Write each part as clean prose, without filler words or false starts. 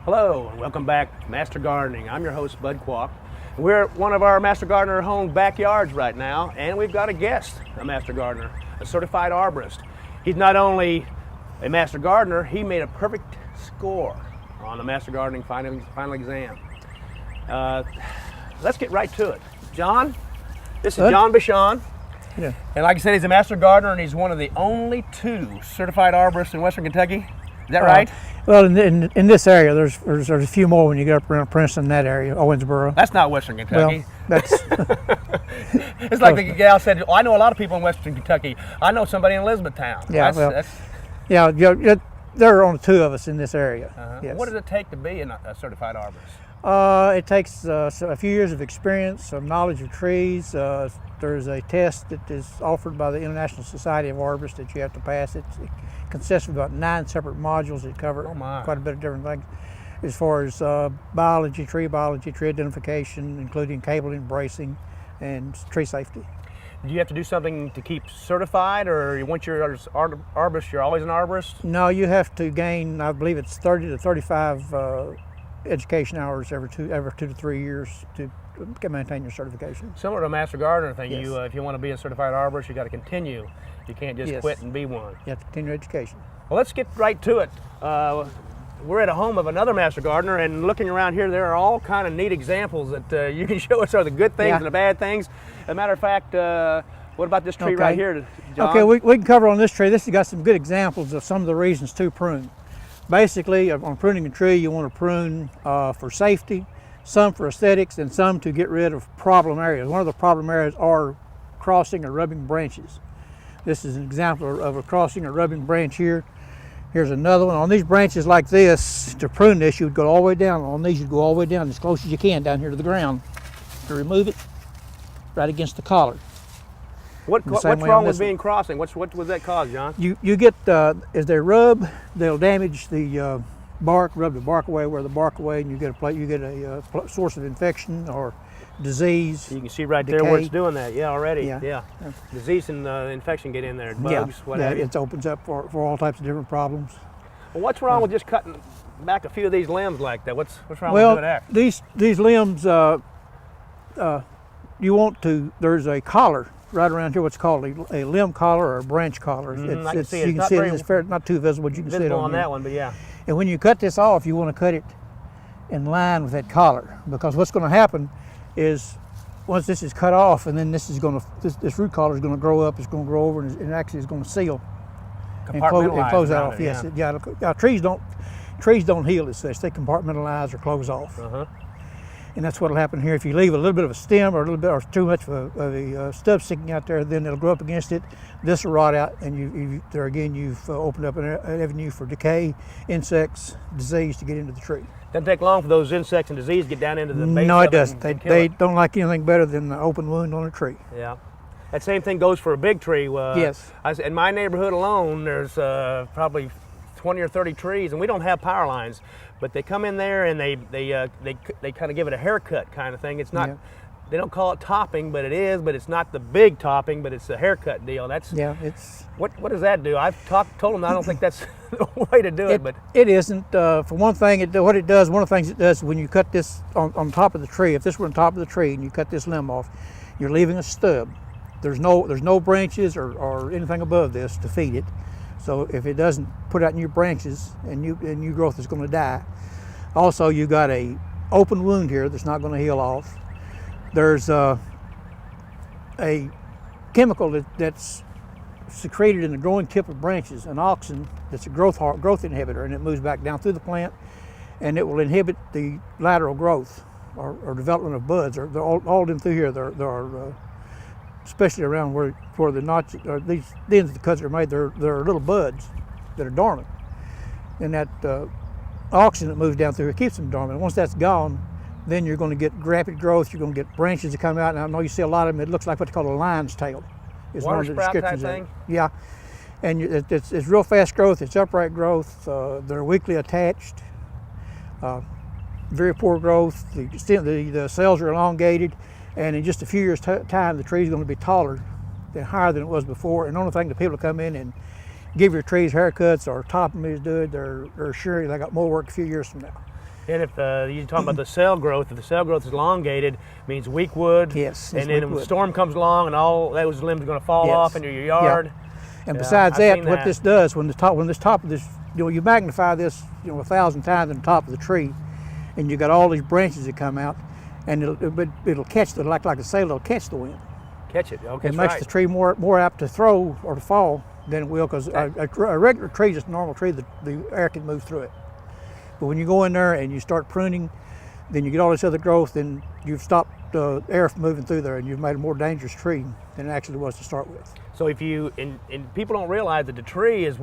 Hello and welcome back to Master Gardening. I'm your host, Bud Qualk. We're at one of our Master Gardener home backyards right now, and we've got a guest, a Master Gardener, a certified arborist. He's not only a Master Gardener, he made a perfect score on the Master Gardening final exam. Let's get right to it. John, this is John Bichon. Yeah. And like I said, he's a Master Gardener, and he's one of the only 2 certified arborists in Western Kentucky. Is that right? Well, in this area, there's a few more when you get up around Princeton, that area, Owensboro. That's not Western Kentucky. Well, that's it's like the gal said, I know a lot of people in Western Kentucky. I know somebody in Elizabethtown. Yeah, yeah, there are only 2 of us in this area. Yes. What does it take to be a certified arborist? It takes a few years of experience, some knowledge of trees. There's a test that is offered by the International Society of Arborists that you have to pass. It consists of about 9 separate modules that cover quite a bit of different things, as far as biology, tree identification, including cabling, bracing, and tree safety. Do you have to do something to keep certified, or once you're an arborist, you're always an arborist? No, you have to gain, I believe it's 30 to 35 education hours every 2 to 3 years to maintain your certification. Similar to a Master Gardener thing, yes. If you want to be a certified arborist, you got to continue. You can't just quit and be one. You have to continue education. Well, let's get right to it. We're at a home of another Master Gardener, and looking around here, there are all kind of neat examples that you can show us are the good things and the bad things. As a matter of fact, what about this tree right here, John? Okay, we can cover on this tree. This has got some good examples of some of the reasons to prune. Basically, on pruning a tree, you want to prune for safety, some for aesthetics, and some to get rid of problem areas. One of the problem areas are crossing or rubbing branches. This is an example of a crossing or rubbing branch here. Here's another one. On these branches like this, to prune this, you would go all the way down. On these, you'd go all the way down as close as you can down here to the ground to remove it right against the collar. What's wrong with being crossing? What would that cause, John? You get, as they rub, they'll damage the bark, rub the bark away, wear the bark away, and you get a source of infection or disease. You can see right there where it's doing that. Yeah, already. Yeah. Disease and infection get in there. Bugs, whatever. It opens up for all types of different problems. Well, what's wrong with just cutting back a few of these limbs like that? What's wrong with doing that? These limbs, you want to. There's a collar right around here, what's called a limb collar or a branch collar. You can see it. It's not too visible. You can see it on that one, but yeah. And when you cut this off, you want to cut it in line with that collar, because what's going to happen is once this is cut off, and then this root collar is going to grow up. It's going to grow over, and actually is going to seal and close that off. Yes, trees don't heal as such. They compartmentalize or close off. And that's what will happen here. If you leave a little bit of a stem or too much of a stub sticking out there, then it'll grow up against it. This will rot out, and you've opened up an avenue for decay, insects, disease to get into the tree. Doesn't take long for those insects and disease to get down into the base. No, it doesn't. They don't like anything better than an open wound on a tree. Yeah. That same thing goes for a big tree. Yes. In my neighborhood alone, there's probably 20 or 30 trees, and we don't have power lines, but they come in there and they kind of give it a haircut kind of thing. It's not, they don't call it topping, but it is, but it's not the big topping, but it's a haircut deal. What does that do? I've told them I don't think that's the way to do it, but it isn't. For one thing, one of the things it does when you cut this on top of the tree, if this were on top of the tree and you cut this limb off, you're leaving a stub. There's no branches or anything above this to feed it. So if it doesn't put out new branches, and new growth is going to die. Also, you got a open wound here that's not going to heal off. There's a chemical that's secreted in the growing tip of branches, an auxin that's a growth inhibitor, and it moves back down through the plant, and it will inhibit the lateral growth or development of buds. They're all in through here. There are especially around where the notches, or the ends of the cuts are made, there are little buds that are dormant. And that auxin that moves down through it keeps them dormant. Once that's gone, then you're going to get rapid growth. You're going to get branches that come out. And I know you see a lot of them. It looks like what's called a lion's tail. Water sprout type thing? Yeah. And it's real fast growth. It's upright growth. They're weakly attached. Very poor growth. The cells are elongated. And in just a few years' time, the tree is going to be taller than higher than it was before. And the only thing the people come in and give your trees haircuts or top them is good, they're sure they got more work a few years from now. And if you're talking about the cell growth, if the cell growth is elongated, it means weak wood. Yes. And then when a storm comes along and all those limbs are going to fall off into your yard. Yeah. And besides that, what this does, when this top of this, you magnify this, 1,000 times on the top of the tree, and you got all these branches that come out, and it'll catch like I say, it'll catch the wind. Catch it. Okay. It makes the tree more apt to throw or to fall than it will, because a regular tree, just a normal tree, the air can move through it. But when you go in there and you start pruning, then you get all this other growth, then you've stopped air from moving through there, and you've made a more dangerous tree than it actually was to start with. So if you, and people don't realize that the tree is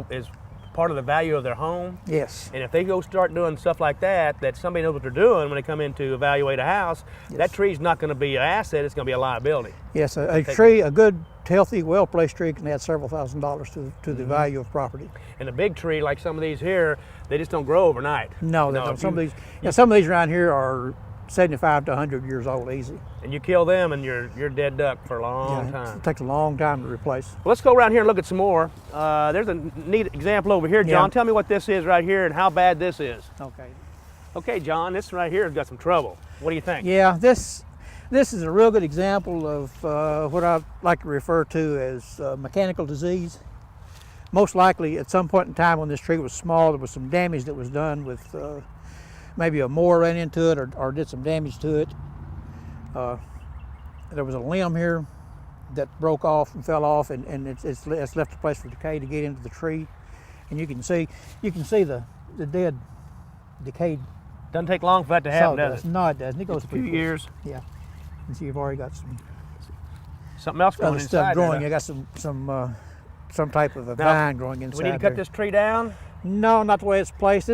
part of the value of their home. Yes. And if they go start doing stuff like that somebody knows what they're doing when they come in to evaluate a house, that tree's not going to be an asset, it's going to be a liability. Yes, a tree, a good, healthy, well-placed tree can add several $1,000s to the value of property. And a big tree like some of these here, they just don't grow overnight. No, they don't. Some of these around here are 75 to 100 years old, easy. And you kill them and you're dead duck for a long time. It takes a long time to replace. Well, let's go around here and look at some more. There's a neat example over here, John. Tell me what this is right here and how bad this is. Okay. Okay, John, this right here has got some trouble. What do you think? Yeah, this is a real good example of what I like to refer to as mechanical disease. Most likely, at some point in time when this tree was small, there was some damage that was done with maybe a mower ran into it or did some damage to it. There was a limb here that broke off and fell off, and it's left a place for decay to get into the tree. And you can see the dead, decayed. Doesn't take long for that to happen, does it? No, it doesn't. It goes a few years. Yeah. And see, you've already got something else growing other inside stuff growing. there. You got some type of a vine growing inside. Do we need to cut this tree down? No, not the way it's placed.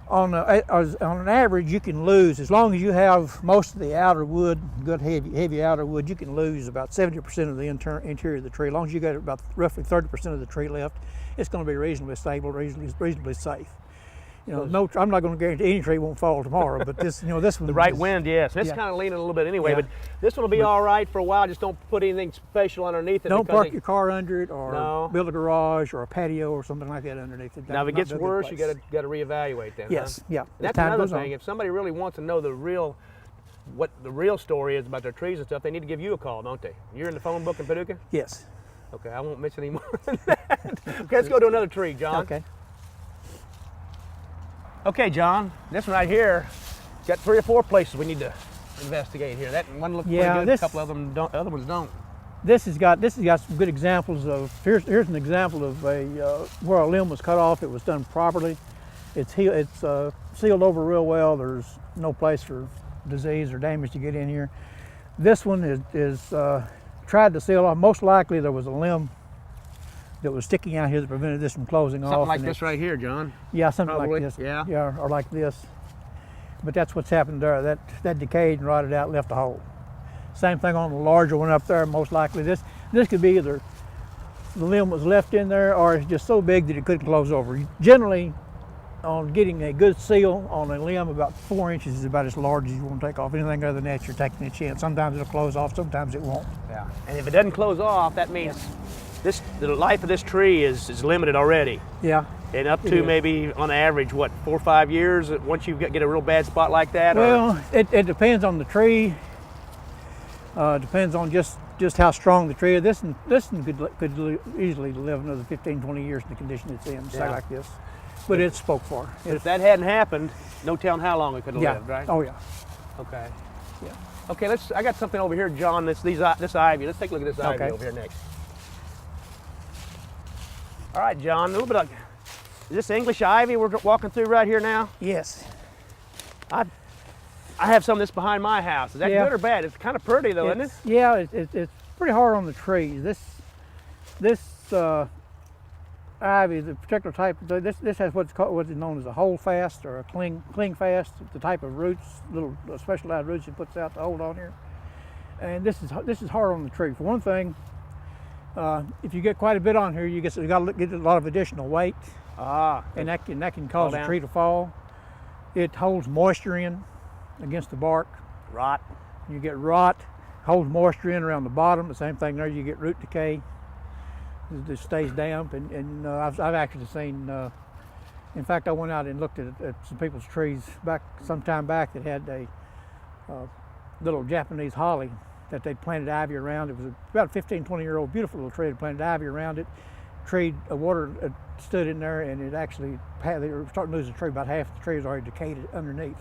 On an average, you can lose, as long as you have most of the outer wood, good heavy outer wood, you can lose about 70% of the interior of the tree. As long as you got about roughly 30% of the tree left, it's going to be reasonably stable, reasonably safe. I'm not going to guarantee any tree won't fall tomorrow, but this one. The right wind, yes. It's kind of leaning a little bit anyway, but this one will be all right for a while. Just don't put anything special underneath it. Don't park your car under it, or build a garage or a patio or something like that underneath it. Now, if it gets worse, you got to reevaluate then. Yes, yeah. That's another thing. If somebody really wants to know what the real story is about their trees and stuff, they need to give you a call, don't they? You're in the phone book in Paducah? Yes. Okay, I won't mention any more than that. Okay, let's go to another tree, John. Okay. Okay, John, this one right here, it's got 3 or 4 places we need to investigate here. That one looks pretty good. A couple of them don't. Other ones don't. This has got some good examples of. Here's an example of where a limb was cut off. It was done properly. It's sealed over real well. There's no place for disease or damage to get in here. This one is tried to seal off. Most likely there was a limb that was sticking out here that prevented this from closing off. Something like this right here, John. Yeah, something Probably. like this. Yeah, or like this. But that's what's happened there. That decayed and rotted out, left a hole. Same thing on the larger one up there. Most likely this could be either the limb was left in there, or it's just so big that it couldn't close over. Generally, on getting a good seal on a limb, about 4 inches is about as large as you want to take off. Anything other than that, you're taking a chance. Sometimes it'll close off, sometimes it won't. Yeah. And if it doesn't close off, that means the life of this tree is limited already. Yeah. And up to maybe on average, 4 or 5 years once you get a real bad spot like that? Well, it depends on the tree. Depends on just how strong the tree is. This one could easily live another 15, 20 years in the condition it's in, say like this. But it's spoke for. If that hadn't happened, no telling how long it could have lived, right? Oh yeah. Okay. Yeah. Okay, I got something over here, John. This ivy. Let's take a look at this ivy over here next. All right, John. A little bit of. Is this English ivy we're walking through right here now? Yes. I have some of this behind my house. Is that good or bad? It's kind of pretty though, isn't it? Yeah, it's pretty hard on the trees. This ivy, the particular type, this has what's known as a holdfast or a cling fast. The type of roots, little specialized roots it puts out to hold on here. And this is hard on the tree. For one thing, if you get quite a bit on here, you got to get a lot of additional weight. And that can cause the tree to fall. It holds moisture in against the bark. Rot. You get rot, holds moisture in around the bottom. The same thing there, you get root decay. It stays damp, and I've actually seen In fact, I went out and looked at some people's trees some time back that had a little Japanese holly that they'd planted ivy around. It was about a 15, 20-year-old beautiful little tree. They planted ivy around it. Water stood in there, and it actually, they were starting to lose the tree. About half the tree was already decayed underneath.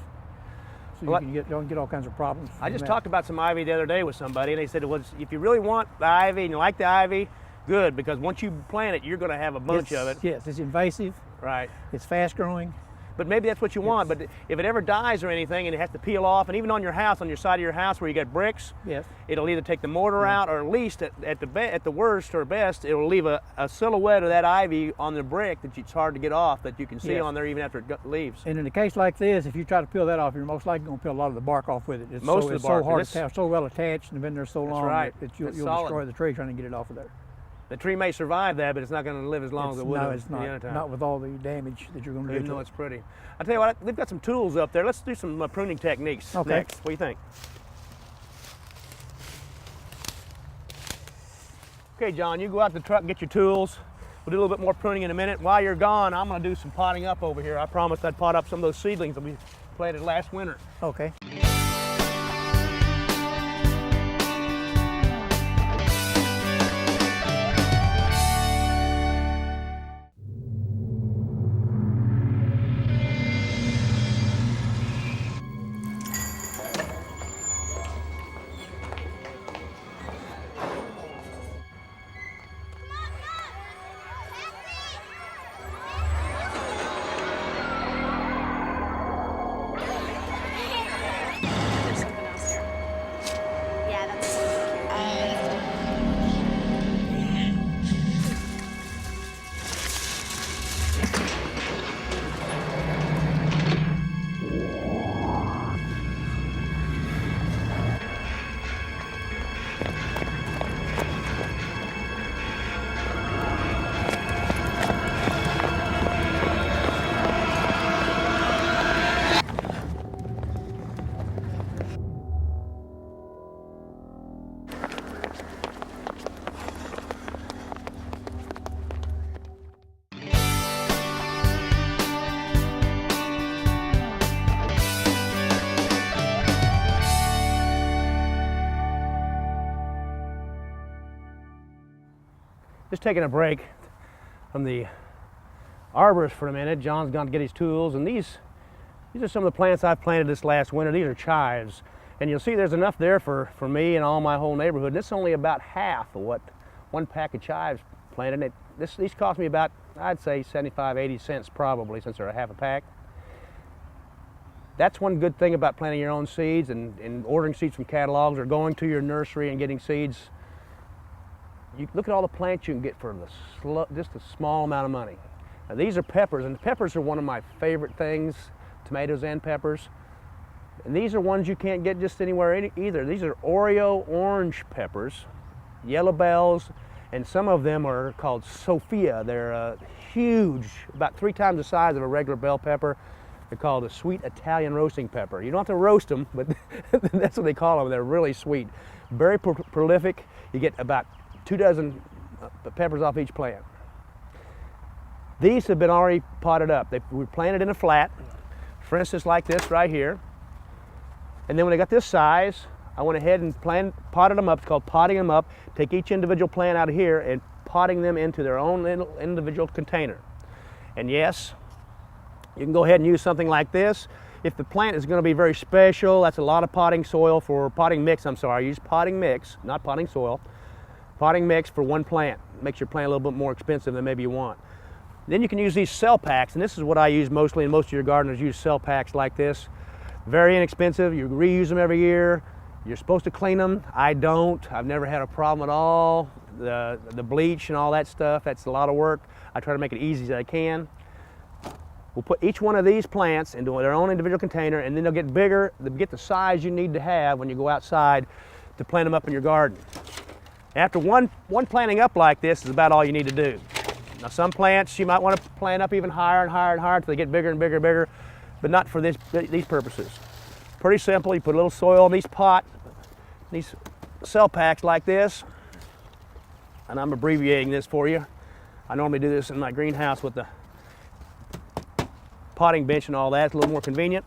So you can get all kinds of problems. I just talked about some ivy the other day with somebody, and they said, well, if you really want the ivy and you like the ivy, good, because once you plant it, you're going to have a bunch of it. Yes, it's invasive. Right. It's fast growing. But maybe that's what you want. But if it ever dies or anything and it has to peel off, and even on your house, on your side of your house where you got bricks, yes, it'll either take the mortar out, or at least at the worst or best, it'll leave a silhouette of that ivy on the brick that it's hard to get off, that you can see on there even after it leaves. And in a case like this, if you try to peel that off, you're most likely going to peel a lot of the bark off with it. It's Most of the bark. So hard to so well attached and been there so long right. that you'll destroy the tree trying to get it off of there. The tree may survive that, but it's not going to live as long as it would. No, it's not. Not with all the damage that you're going to do. Even though it's pretty. I tell you what, we've got some tools up there. Let's do some pruning techniques next. What do you think? Okay, John, you go out to the truck and get your tools. We'll do a little bit more pruning in a minute. While you're gone, I'm going to do some potting up over here. I promised I'd pot up some of those seedlings that we planted last winter. Okay. Just taking a break from the Arborist for a minute. John's gone to get his tools, and these are some of the plants I've planted this last winter. These are chives, and you'll see there's enough there for me and all my whole neighborhood. This is only about half of what one pack of chives planted. These cost me about, I'd say, 75, 80 cents probably, since they're a half a pack. That's one good thing about planting your own seeds and ordering seeds from catalogs or going to your nursery and getting seeds. You look at all the plants you can get for just a small amount of money. Now, these are peppers, and peppers are one of my favorite things, tomatoes and peppers. And these are ones you can't get just anywhere either. These are Oreo orange peppers, yellow bells, and some of them are called Sophia. They're huge, about 3 times the size of a regular bell pepper. They're called a sweet Italian roasting pepper. You don't have to roast them, but that's what they call them. They're really sweet. Very prolific. You get about 2 dozen peppers off each plant. These have been already potted up. They were planted in a flat, for instance, like this right here. And then when they got this size, I went ahead and potted them up. It's called potting them up. Take each individual plant out of here and potting them into their own individual container. And yes, you can go ahead and use something like this. If the plant is going to be very special, that's a lot of potting mix, I use potting mix, not potting soil. Potting mix for one plant. Makes your plant a little bit more expensive than maybe you want. Then you can use these cell packs, and this is what I use mostly, and most of your gardeners use cell packs like this. Very inexpensive. You reuse them every year. You're supposed to clean them. I don't. I've never had a problem at all. The bleach and all that stuff, that's a lot of work. I try to make it easy as I can. We'll put each one of these plants into their own individual container, and then they'll get bigger. They'll get the size you need to have when you go outside to plant them up in your garden. After one planting up like this is about all you need to do. Now, some plants you might want to plant up even higher and higher and higher until they get bigger and bigger and bigger, but not for these purposes. Pretty simple. You put a little soil in these cell packs like this, and I'm abbreviating this for you. I normally do this in my greenhouse with the potting bench and all that. It's a little more convenient.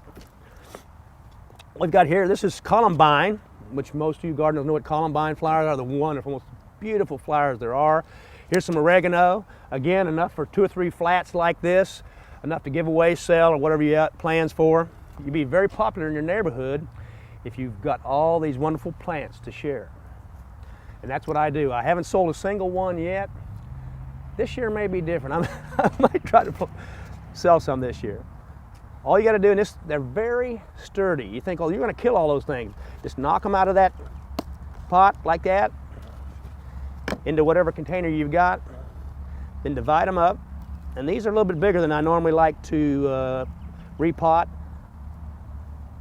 We've got here, this is columbine, which most of you gardeners know what columbine flowers are, the wonderful, most beautiful flowers there are. Here's some oregano, again, enough for 2 or 3 flats like this, enough to give away, sell, or whatever you got plans for. You'd be very popular in your neighborhood if you've got all these wonderful plants to share. And that's what I do. I haven't sold a single one yet. This year may be different. I might try to sell some this year. All you got to do, and they're very sturdy. You think, oh, you're going to kill all those things. Just knock them out of that pot like that into whatever container you've got, then divide them up. And these are a little bit bigger than I normally like to repot.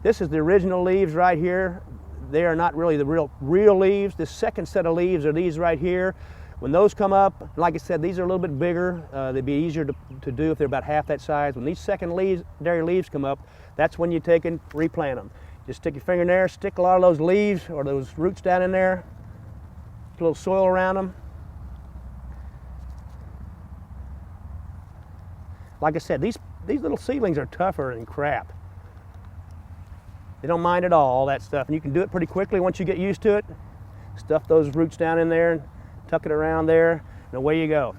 This is the original leaves right here. They are not really the real leaves. This second set of leaves are these right here. When those come up, like I said, these are a little bit bigger. They'd be easier to do if they're about half that size. When these secondary leaves come up, that's when you take and replant them. Just stick your finger in there, stick a lot of those leaves or those roots down in there, put a little soil around them. Like I said, these little seedlings are tougher than crap. They don't mind at all that stuff, and you can do it pretty quickly once you get used to it. Stuff those roots down in there and tuck it around there, and away you go.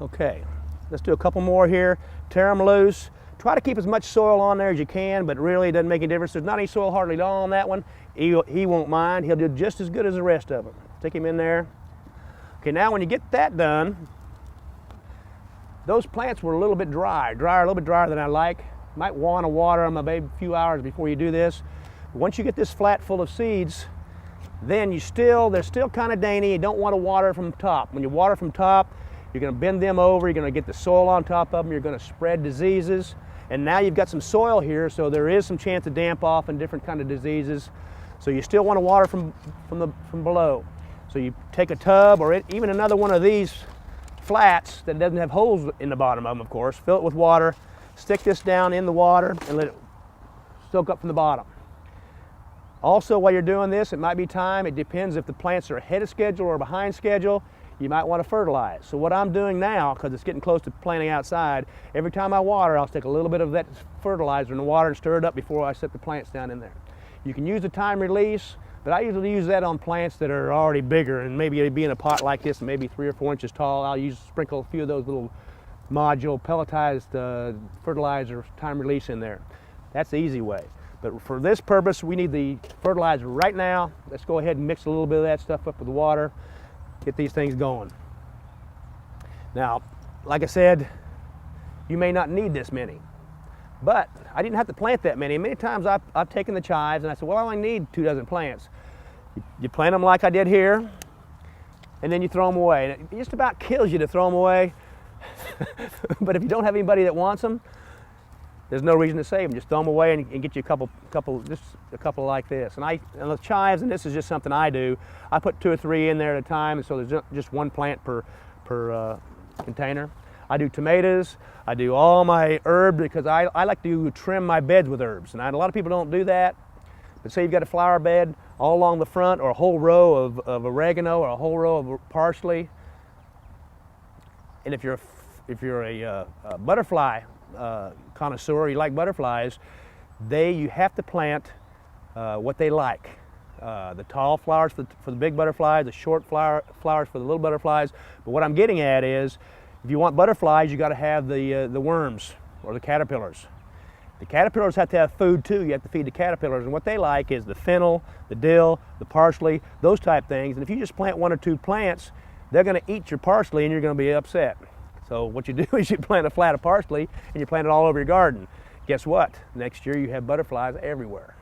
Okay, let's do a couple more here. Tear them loose. Try to keep as much soil on there as you can, but really it doesn't make any difference. There's not any soil hardly at all on that one. He won't mind. He'll do just as good as the rest of them. Stick him in there. Okay, now when you get that done, those plants were a little bit drier, a little bit drier than I like. Might want to water them a few hours before you do this. Once you get this flat full of seeds, then they're still kind of dainty. You don't want to water from top. When you water from top, you're going to bend them over. You're going to get the soil on top of them. You're going to spread diseases. And now you've got some soil here, so there is some chance of damp off and different kind of diseases. So you still want to water from below. So you take a tub or even another one of these flats that doesn't have holes in the bottom of them, of course. Fill it with water. Stick this down in the water and let it soak up from the bottom. Also, while you're doing this, it might be time. It depends if the plants are ahead of schedule or behind schedule. You might want to fertilize. So what I'm doing now, because it's getting close to planting outside, every time I water, I'll stick a little bit of that fertilizer in the water and stir it up before I set the plants down in there. You can use the time release, but I usually use that on plants that are already bigger and maybe be in a pot like this, maybe 3 or 4 inches tall. I'll sprinkle a few of those little module pelletized fertilizer time release in there. That's the easy way. But for this purpose, we need the fertilizer right now. Let's go ahead and mix a little bit of that stuff up with the water, get these things going. Now, like I said, you may not need this many, but I didn't have to plant that many. Many times I've taken the chives and I said, well, I only need 2 dozen plants. You plant them like I did here, and then you throw them away. And it just about kills you to throw them away. But if you don't have anybody that wants them, there's no reason to save them. Just throw them away and get you just a couple like this. And the chives, and this is just something I do, I put 2 or 3 in there at a time, and so there's just 1 plant per container. I do tomatoes. I do all my herbs because I like to trim my beds with herbs. And a lot of people don't do that. But say you've got a flower bed all along the front, or a whole row of oregano, or a whole row of parsley. And if you're a butterfly connoisseur, you like butterflies, you have to plant what they like. The tall flowers for the big butterflies, the short flowers for the little butterflies. But what I'm getting at is, if you want butterflies, you got to have the worms or the caterpillars. The caterpillars have to have food too. You have to feed the caterpillars, and what they like is the fennel, the dill, the parsley, those type things. And if you just plant 1 or 2 plants, they're going to eat your parsley and you're going to be upset. So what you do is you plant a flat of parsley and you plant it all over your garden. Guess what? Next year you have butterflies everywhere.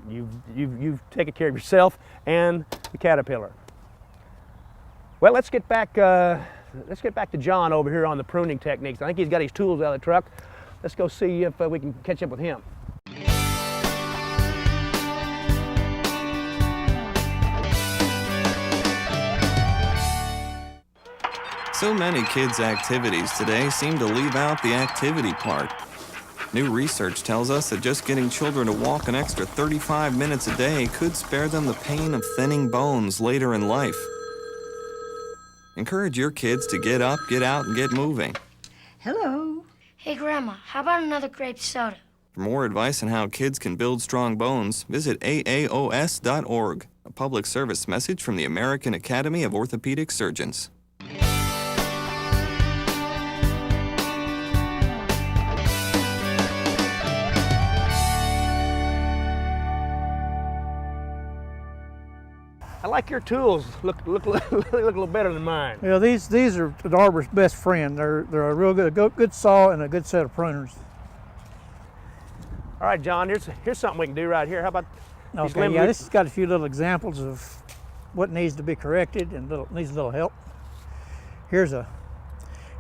You've taken care of yourself and the caterpillar. Well, let's get back to John over here on the pruning techniques. I think he's got his tools out of the truck. Let's go see if we can catch up with him. So many kids' activities today seem to leave out the activity part. New research tells us that just getting children to walk an extra 35 minutes a day could spare them the pain of thinning bones later in life. Encourage your kids to get up, get out, and get moving. Hello. Hey, Grandma, how about another grape soda? For more advice on how kids can build strong bones, visit AAOS.org, a public service message from the American Academy of Orthopedic Surgeons. I like your tools. Look a little better than mine. Well, these are the arborist's best friend. They're a real good saw and a good set of pruners. All right, John. Here's something we can do right here. How about these Okay, limbs? yeah, this has got a few little examples of what needs to be corrected and needs a little help. Here's a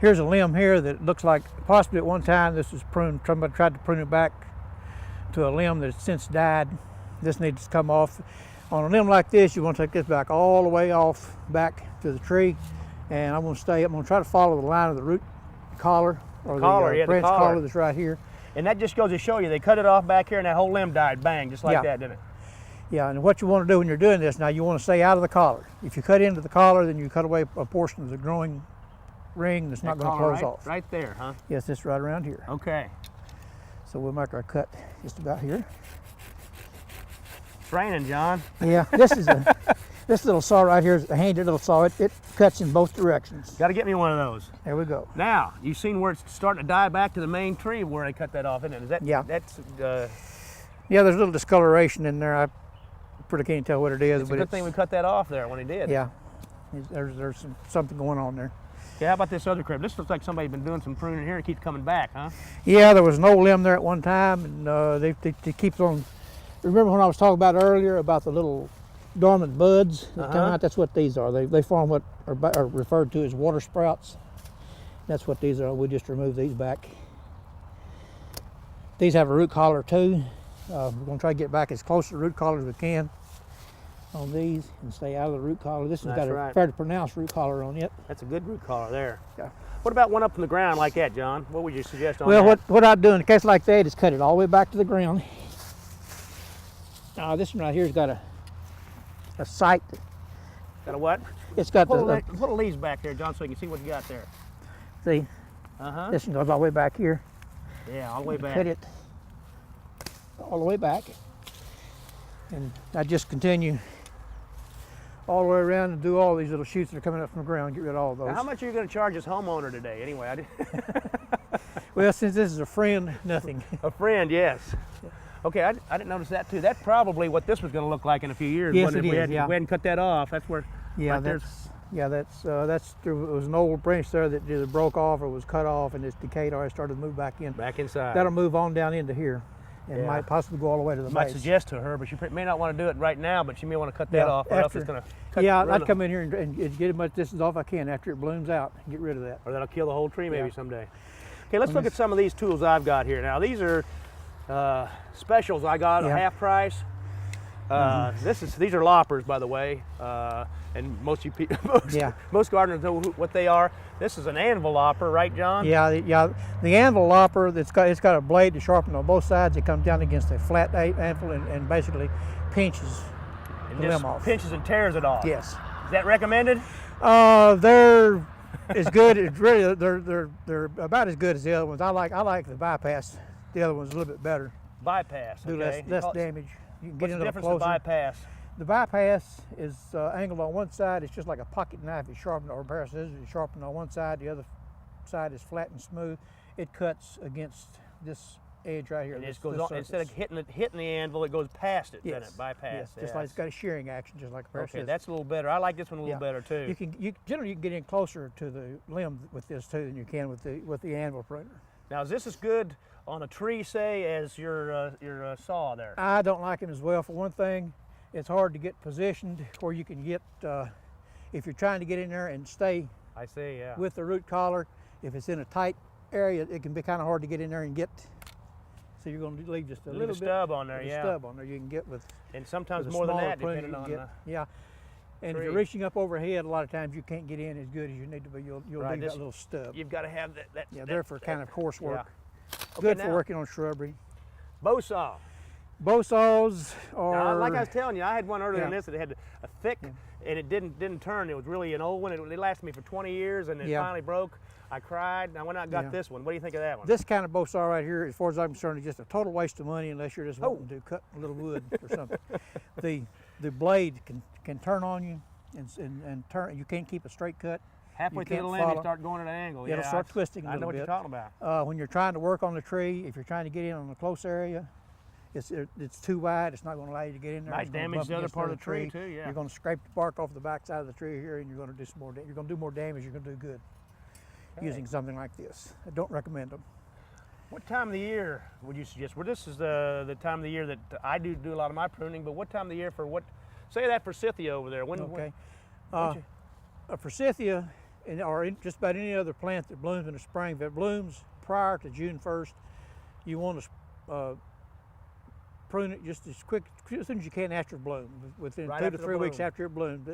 limb here that looks like possibly at one time this was pruned. Somebody tried to prune it back to a limb that has since died. This needs to come off. On a limb like this, you want to take this back all the way off back to the tree, and I'm going to try to follow the line of the root collar or the branch collar that's right here. And that just goes to show you they cut it off back here, and that whole limb died, bang, just like that, didn't it? Yeah, and what you want to do when you're doing this, now you want to stay out of the collar. If you cut into the collar, then you cut away a portion of the growing ring that's not going to close off. Right there, huh? Yes, it's right around here. Okay. So we'll make our cut just about here. It's raining, John. Yeah, this little saw right here is a handy little saw. It cuts in both directions. Got to get me one of those. There we go. Now, you've seen where it's starting to die back to the main tree where they cut that off, isn't it? Is that, Yeah. That's, Yeah, there's a little discoloration in there. I pretty can't tell what it is. it's a good thing we cut that off there when he did. Yeah, there's something going on there. Okay, how about this other crib? This looks like somebody's been doing some pruning here and keeps coming back, huh? Yeah, there was an old limb there at one time, and they keep on. Remember when I was talking about earlier about the little dormant buds that come out? That's what these are. They form what are referred to as water sprouts. That's what these are. We just remove these back. These have a root collar too. We're going to try to get back as close to the root collar as we can on these and stay out of the root collar. This has got a fairly pronounced root collar on it. That's a good root collar there. Yeah. What about one up in the ground like that, John? What would you suggest on Well, that? what I'd do in a case like that is cut it all the way back to the ground. This one right here's got a sight. Got a what? It's got Pull the leaves back there, John, so you can see what you got there. see, this one goes all the way back here. Yeah, all the way back. Cut it all the way back. And I just continue all the way around and do all these little shoots that are coming up from the ground, get rid of all those. Now, how much are you going to charge this homeowner today? Anyway, Well, since this is a friend, nothing. A friend, yes. Okay, I didn't notice that too. That's probably what this was going to look like in a few years. Yes, wasn't it it? is, yeah. We hadn't cut that off. That's where. Yeah, right that's there was an old branch there that either broke off or was cut off, and it's decayed or it started to move back in. Back inside. That'll move on down into here, and might possibly go all the way to the Might base. suggest to her, but she may not want to do it right now. But she may want to cut that off, or else it's going to. I'd come in here and get as much distance off I can after it blooms out and get rid of that. Or that'll kill the whole tree maybe someday. Okay, let's look at some of these tools I've got here. Now these are specials I got at half price. These are loppers, by the way, and most gardeners know what they are. This is an anvil lopper, right, John? Yeah, the anvil lopper, it's got a blade to sharpen on both sides. It comes down against a flat anvil and basically pinches the limb off. Pinches and tears it off. Yes. Is that recommended? They're as good. They're about as good as the other ones. I like the bypass. The other one's a little bit better. Bypass. Do okay. less damage. You can get What's the difference in bypass? The bypass is angled on one side. It's just like a pocket knife. It's sharpened, or a pair of scissors. It's sharpened on one side. The other side is flat and smooth. It cuts against this edge right here. And it goes on, instead of hitting the anvil, it goes past it. Then it bypass. Yes, just like it's got a shearing action, just like a pair of scissors. Okay, that's a little better. I like this one a little better too. Generally you can get in closer to the limb with this too than you can with the anvil pruner. Now, is this as good on a tree, say, as your saw there? I don't like them as well. For one thing, it's hard to get positioned where you can get, if you're trying to get in there and stay with the root collar, if it's in a tight area, it can be kind of hard to get in there and get. So you're going to leave just a little bit. Stub on there, stub on there you can get with. And sometimes more than that, depending on the yeah. And if you're reaching up overhead, a lot of times you can't get in as good as you need to be. You'll leave that little stub. You've got to have that. They're for kind of coarse work. Yeah. Good for working on shrubbery. Bow saw. Bow saws are. Now, like I was telling you, I had one earlier than this that had a thick and it didn't turn. It was really an old one. It lasted me for 20 years, and it finally broke. I cried. I went out and got this one. What do you think of that one? This kind of bow saw right here, as far as I'm concerned, is just a total waste of money unless you're just wanting to cut a little wood or something. The blade can turn on you and turn. You can't keep a straight cut. Halfway through the limb, you start going at an angle. It'll start twisting a little bit. I know what you're talking about. When you're trying to work on the tree, if you're trying to get in on the close area, it's too wide. It's not going to allow you to get in there. Might damage the other part of the tree too. Yeah. You're going to scrape the bark off the back side of the tree here, and you're going to do some more. You're going to do more damage. You're going to do good using something like this. I don't recommend them. What time of the year would you suggest? Well, this is the time of the year that I do a lot of my pruning. But what time of the year for what? Say that forsythia over there. Forsythia, or just about any other plant that blooms in the spring, if it blooms prior to June 1st, you want to prune it just as soon as you can after it blooms, within 2 to 3 weeks after it blooms.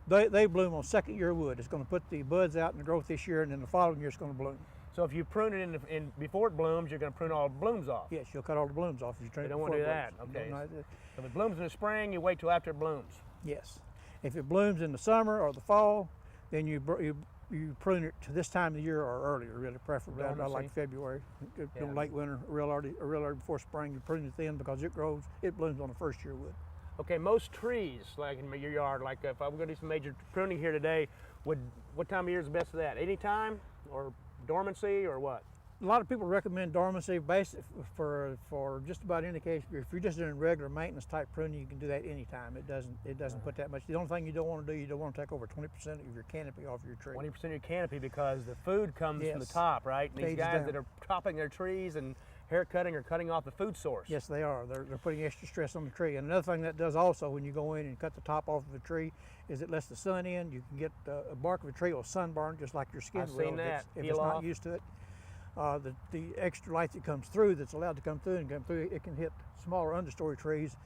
They bloom on second year wood. It's going to put the buds out in the growth this year, and then the following year it's going to bloom. So if you prune it before it blooms, you're going to prune all the blooms off. Yes, you'll cut all the blooms off if you prune it. You don't want to do that. Okay. So if it blooms in the spring, you wait till after it blooms. Yes. If it blooms in the summer or the fall, then you prune it to this time of the year or earlier, really preferably. I like February, late winter, real early before spring. You prune it then because it blooms on the first year wood. Okay, most trees, like in your yard, like if I'm going to do some major pruning here today, what time of year is the best for that? Any time or dormancy or what? A lot of people recommend dormancy for just about any case. If you're just doing regular maintenance type pruning, you can do that anytime. It doesn't put that much. The only thing you don't want to do, you don't want to take over 20% of your canopy off your tree. 20% of your canopy, because the food comes from the top, right? And these guys that are topping their trees and hair cutting or cutting off the food source. Yes, they are. They're putting extra stress on the tree. And another thing that does also when you go in and cut the top off of a tree is it lets the sun in. You can get a bark of a tree will sunburn just like your skin will. I've seen that. If it's not used to it. The extra light that comes through, that's allowed to come through, it can hit smaller understory trees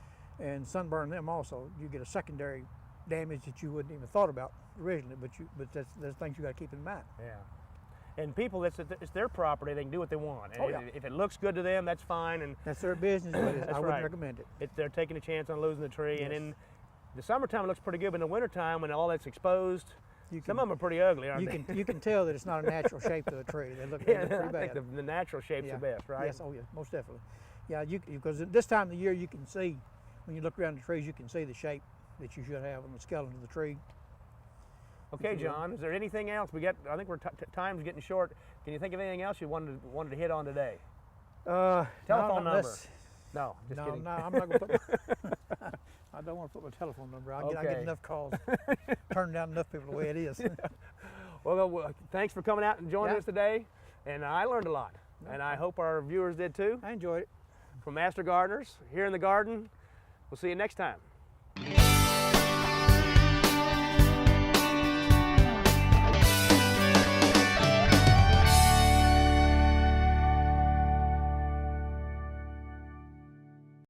and sunburn them also. You get a secondary damage that you wouldn't even thought about originally, but there's things you got to keep in mind. Yeah. And people, it's their property. They can do what they want. And if it looks good to them, that's fine. And that's their business, but I wouldn't recommend it. They're taking a chance on losing the tree. Yes. And in the summertime, it looks pretty good, but in the wintertime, when all that's exposed, some of them are pretty ugly, aren't they? You can tell that it's not a natural shape to the tree. They look pretty bad. I think the natural shape's the best, right? Yes, most definitely. Yeah, because at this time of the year, you can see, when you look around the trees, you can see the shape that you should have on the skeleton of the tree. Okay, John, is there anything else? I think time's getting short. Can you think of anything else you wanted to hit on today? Telephone number. No, just kidding. No, I'm not going to put I don't want to put my telephone number. I get enough calls. Turn down enough people the way it is. Well, thanks for coming out and joining us today. And I learned a lot. And I hope our viewers did too. I enjoyed it. From Master Gardeners, here in the garden. We'll see you next time.